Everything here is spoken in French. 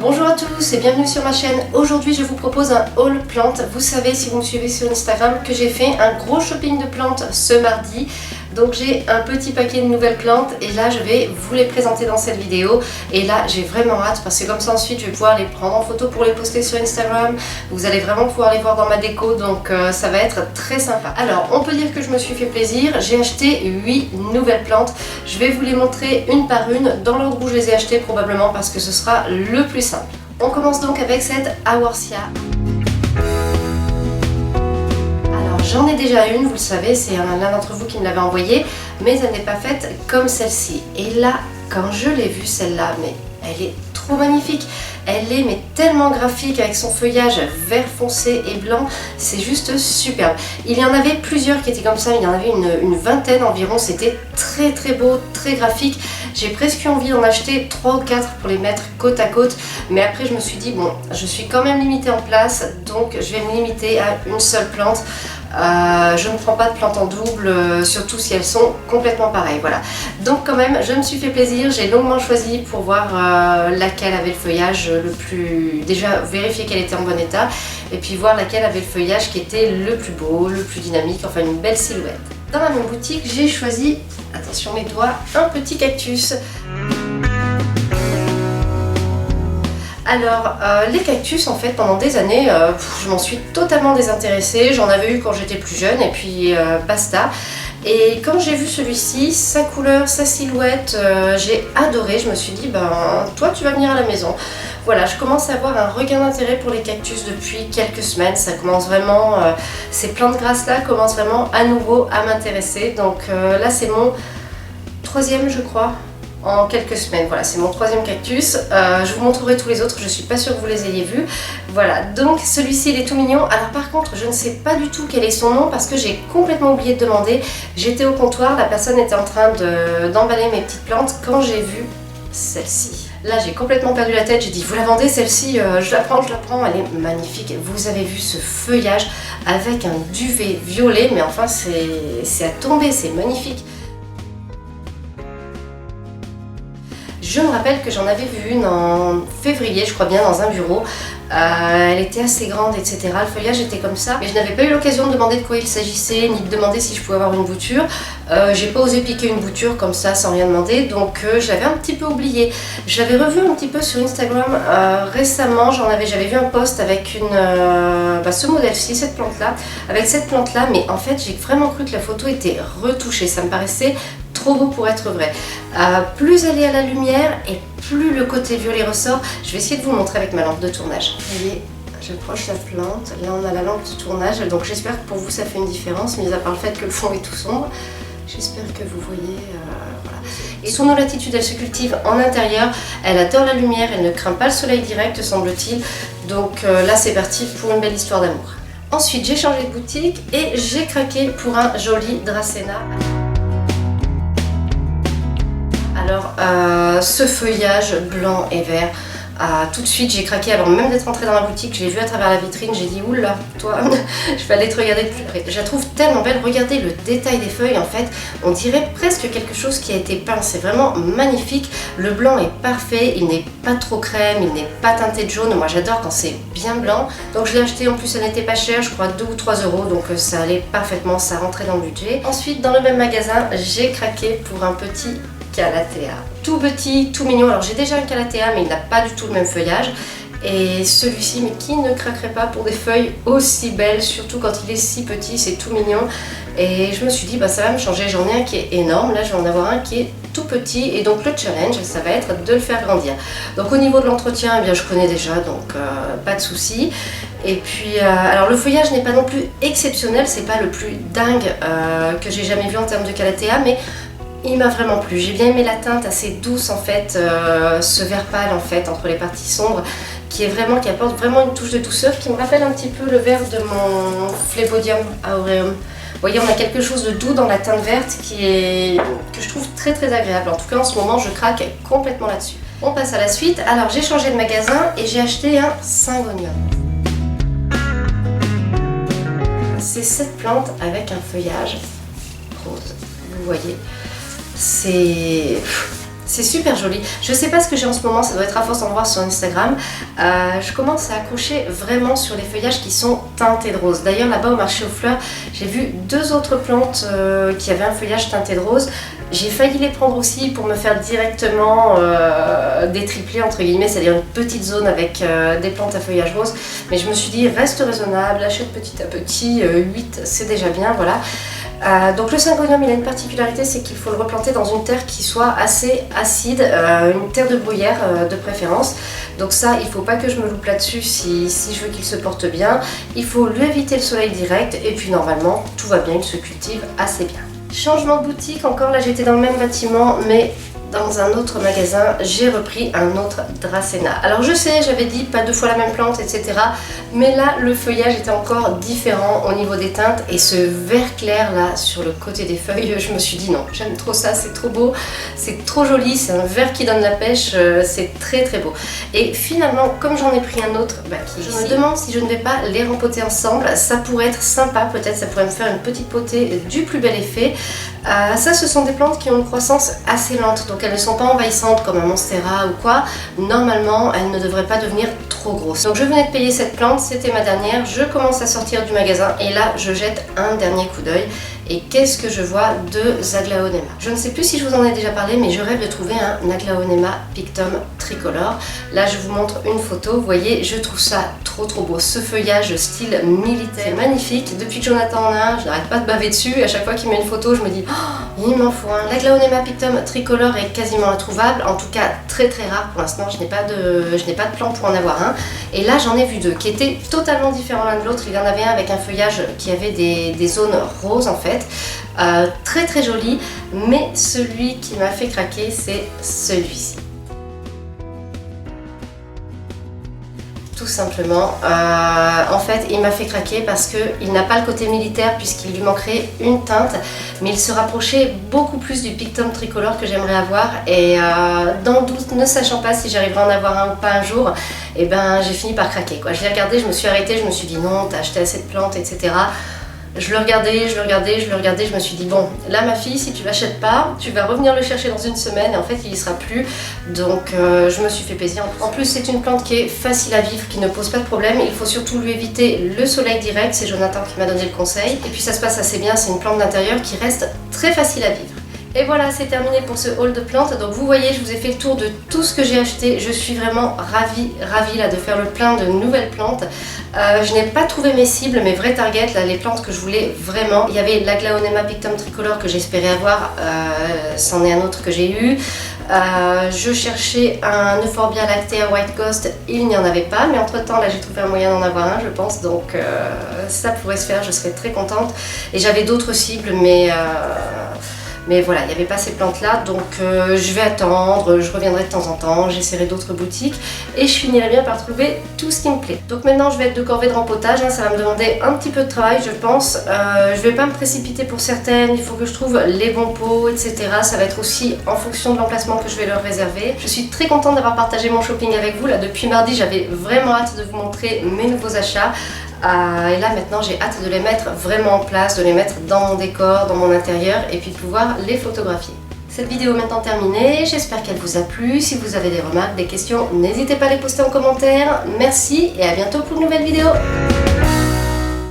Bonjour à tous et bienvenue sur ma chaîne. Aujourd'hui je vous propose un haul plantes. Vous savez, si vous me suivez sur Instagram, que j'ai fait un gros shopping de plantes ce mardi. Donc j'ai un petit paquet de nouvelles plantes et là je vais vous les présenter dans cette vidéo. Et là j'ai vraiment hâte parce que comme ça ensuite je vais pouvoir les prendre en photo pour les poster sur Instagram. Vous allez vraiment pouvoir les voir dans ma déco, donc ça va être très sympa. Alors on peut dire que je me suis fait plaisir. J'ai acheté 8 nouvelles plantes. Je vais vous les montrer une par une dans l'ordre où je les ai achetées, probablement parce que ce sera le plus simple. On commence donc avec cette Aworsia. J'en ai déjà une, vous le savez, c'est l'un d'entre vous qui me l'avait envoyée, mais elle n'est pas faite comme celle-ci. Et là, quand je l'ai vue celle-là, mais elle est trop magnifique. Elle est mais tellement graphique avec son feuillage vert foncé et blanc, c'est juste superbe. Il y en avait plusieurs qui étaient comme ça, il y en avait une vingtaine environ, c'était très très beau, très graphique. J'ai presque eu envie d'en acheter 3 ou 4 pour les mettre côte à côte, mais après je me suis dit bon, je suis quand même limitée en place, donc je vais me limiter à une seule plante. Je ne prends pas de plantes en double, surtout si elles sont complètement pareilles. Voilà. Donc quand même, je me suis fait plaisir. J'ai longuement choisi pour voir laquelle avait le feuillage le plus... Déjà, vérifier qu'elle était en bon état. Et puis voir laquelle avait le feuillage qui était le plus beau, le plus dynamique. Enfin, une belle silhouette. Dans la même boutique, j'ai choisi, attention mes doigts, un petit cactus. Alors, les cactus, en fait, pendant des années, je m'en suis totalement désintéressée. J'en avais eu quand j'étais plus jeune et puis basta. Et quand j'ai vu celui-ci, sa couleur, sa silhouette, j'ai adoré. Je me suis dit, ben, toi, tu vas venir à la maison. Voilà, je commence à avoir un regain d'intérêt pour les cactus depuis quelques semaines. Ça commence vraiment, ces plantes grasses-là commencent vraiment à nouveau à m'intéresser. Donc là, c'est mon 3e, je crois. En quelques semaines, voilà, c'est mon 3e cactus. Je vous montrerai tous les autres, je suis pas sûre que vous les ayez vus. Voilà, donc celui-ci il est tout mignon. Alors par contre, je ne sais pas du tout quel est son nom parce que j'ai complètement oublié de demander. J'étais au comptoir, la personne était en train d'emballer mes petites plantes quand j'ai vu celle-ci. Là j'ai complètement perdu la tête, j'ai dit vous la vendez celle-ci, je la prends, elle est magnifique. Vous avez vu ce feuillage avec un duvet violet, mais enfin c'est à tomber, c'est magnifique. Je me rappelle que j'en avais vu une en février, je crois bien, dans un bureau. Elle était assez grande, etc. Le feuillage était comme ça. Mais je n'avais pas eu l'occasion de demander de quoi il s'agissait, ni de demander si je pouvais avoir une bouture. J'ai pas osé piquer une bouture comme ça, sans rien demander. Donc je l'avais un petit peu oublié. Je l'avais revu un petit peu sur Instagram récemment. J'avais vu un post avec ce modèle-ci, cette plante-là. Avec cette plante-là, mais en fait, j'ai vraiment cru que la photo était retouchée. Ça me paraissait trop beau pour être vrai. Plus elle est à la lumière et plus le côté violet ressort. Je vais essayer de vous montrer avec ma lampe de tournage. Vous voyez, j'approche la plante. Là on a la lampe de tournage, donc j'espère que pour vous ça fait une différence, mis à part le fait que le fond est tout sombre. J'espère que vous voyez, voilà. Et sous nos latitudes, elle se cultive en intérieur, elle adore la lumière, elle ne craint pas le soleil direct, semble-t-il. Donc là c'est parti pour une belle histoire d'amour. Ensuite j'ai changé de boutique et j'ai craqué pour un joli Dracena. Alors, ce feuillage blanc et vert, tout de suite j'ai craqué avant même d'être entrée dans la boutique. Je l'ai vu à travers la vitrine, j'ai dit oula, toi, je vais aller te regarder de plus près. Je la trouve tellement belle, regardez le détail des feuilles en fait, on dirait presque quelque chose qui a été peint, c'est vraiment magnifique. Le blanc est parfait, il n'est pas trop crème, il n'est pas teinté de jaune, moi j'adore quand c'est bien blanc. Donc je l'ai acheté, en plus elle n'était pas chère, je crois 2 ou 3 euros, donc ça allait parfaitement, ça rentrait dans le budget. Ensuite dans le même magasin, j'ai craqué pour un petit Calathea. Tout petit, tout mignon. Alors j'ai déjà un Calathea mais il n'a pas du tout le même feuillage. Et celui-ci, mais qui ne craquerait pas pour des feuilles aussi belles, surtout quand il est si petit, c'est tout mignon. Et je me suis dit, bah, ça va me changer. J'en ai un qui est énorme, là je vais en avoir un qui est tout petit. Et donc le challenge, ça va être de le faire grandir. Donc au niveau de l'entretien, eh bien, je connais déjà, donc pas de souci. Et puis, alors le feuillage n'est pas non plus exceptionnel, c'est pas le plus dingue que j'ai jamais vu en termes de Calathea, mais il m'a vraiment plu. J'ai bien aimé la teinte assez douce en fait, ce vert pâle en fait entre les parties sombres qui apporte vraiment une touche de douceur qui me rappelle un petit peu le vert de mon Phlebodium aureum. Vous voyez, on a quelque chose de doux dans la teinte verte que je trouve très très agréable. En tout cas en ce moment je craque complètement là-dessus. On passe à la suite. Alors j'ai changé de magasin et j'ai acheté un Syngonium. C'est cette plante avec un feuillage rose. Vous voyez, c'est C'est super joli. Je sais pas ce que j'ai en ce moment, ça doit être à force d'en voir sur Instagram. Je commence à accrocher vraiment sur les feuillages qui sont teintés de rose. D'ailleurs là-bas au marché aux fleurs, j'ai vu 2 autres plantes qui avaient un feuillage teinté de rose. J'ai failli les prendre aussi pour me faire directement des triplés entre guillemets, c'est-à-dire une petite zone avec des plantes à feuillage rose. Mais je me suis dit reste raisonnable, achète petit à petit, 8 c'est déjà bien, voilà. Donc le syngonium il a une particularité, c'est qu'il faut le replanter dans une terre qui soit assez acide, une terre de bruyère de préférence. Donc ça il ne faut pas que je me loupe là-dessus si je veux qu'il se porte bien. Il faut lui éviter le soleil direct et puis normalement tout va bien, il se cultive assez bien. Changement de boutique, encore là j'étais dans le même bâtiment mais dans un autre magasin, j'ai repris un autre Dracena. Alors je sais, j'avais dit pas 2 fois la même plante, etc. Mais là, le feuillage était encore différent au niveau des teintes. Et ce vert clair là, sur le côté des feuilles, je me suis dit non, j'aime trop ça, c'est trop beau, c'est trop joli, c'est un vert qui donne la pêche, c'est très très beau. Et finalement, comme j'en ai pris un autre, je me demande si je ne vais pas les rempoter ensemble. Ça pourrait être sympa, peut-être ça pourrait me faire une petite potée du plus bel effet. Ça, ce sont des plantes qui ont une croissance assez lente, donc elles ne sont pas envahissantes comme un monstera ou quoi. Normalement, elles ne devraient pas devenir trop grosses. Donc je venais de payer cette plante, c'était ma dernière. Je commence à sortir du magasin et là, je jette un dernier coup d'œil. Et qu'est-ce que je vois de Zaglaonema? Je ne sais plus si je vous en ai déjà parlé, mais je rêve de trouver un Zaglaonema Pictum tricolore. Là, je vous montre une photo. Vous voyez, je trouve ça trop beau. Ce feuillage style militaire, magnifique. Depuis que Jonathan en a un, je n'arrête pas de baver dessus. Et à chaque fois qu'il met une photo, je me dis, oh, il m'en faut un. Zaglaonema Pictum tricolore est quasiment introuvable. En tout cas, très rare pour l'instant. Je n'ai pas de plan pour en avoir un. Et là, j'en ai vu 2 qui étaient totalement différents l'un de l'autre. Il y en avait un avec un feuillage qui avait des zones roses en fait. Très joli, mais celui qui m'a fait craquer, c'est celui-ci. Tout simplement, en fait il m'a fait craquer parce qu'il n'a pas le côté militaire puisqu'il lui manquerait une teinte, mais il se rapprochait beaucoup plus du Pictum tricolore que j'aimerais avoir. Et dans le doute, ne sachant pas si j'arriverai à en avoir un ou pas un jour, et ben j'ai fini par craquer quoi. Je l'ai regardé, je me suis arrêtée, je me suis dit non, t'as acheté assez de plantes, etc. Je le regardais, je me suis dit bon, là ma fille, si tu l'achètes pas, tu vas revenir le chercher dans une semaine et en fait il y sera plus. Donc je me suis fait plaisir. En plus c'est une plante qui est facile à vivre, qui ne pose pas de problème. Il faut surtout lui éviter le soleil direct, c'est Jonathan qui m'a donné le conseil. Et puis ça se passe assez bien, c'est une plante d'intérieur qui reste très facile à vivre. Et voilà, c'est terminé pour ce haul de plantes. Donc vous voyez, je vous ai fait le tour de tout ce que j'ai acheté. Je suis vraiment ravie là de faire le plein de nouvelles plantes. Je n'ai pas trouvé mes cibles, mes vrais targets, là, les plantes que je voulais vraiment. Il y avait Zaglaonema Pictum tricolore que j'espérais avoir, c'en est un autre que j'ai eu. Je cherchais un Euphorbia lactea White Ghost, il n'y en avait pas, mais entre temps là j'ai trouvé un moyen d'en avoir un je pense, donc ça pourrait se faire, je serais très contente. Et j'avais d'autres cibles mais voilà, il n'y avait pas ces plantes-là, donc je vais attendre, je reviendrai de temps en temps, j'essaierai d'autres boutiques et je finirai bien par trouver tout ce qui me plaît. Donc maintenant, je vais être de corvée de rempotage, hein, ça va me demander un petit peu de travail, je pense. Je vais pas me précipiter pour certaines, il faut que je trouve les bons pots, etc. Ça va être aussi en fonction de l'emplacement que je vais leur réserver. Je suis très contente d'avoir partagé mon shopping avec vous. Là, depuis mardi, j'avais vraiment hâte de vous montrer mes nouveaux achats. Et là maintenant j'ai hâte de les mettre vraiment en place, de les mettre dans mon décor, dans mon intérieur et puis de pouvoir les photographier. Cette vidéo est maintenant terminée, j'espère qu'elle vous a plu. Si vous avez des remarques, des questions, n'hésitez pas à les poster en commentaire. Merci et à bientôt pour une nouvelle vidéo.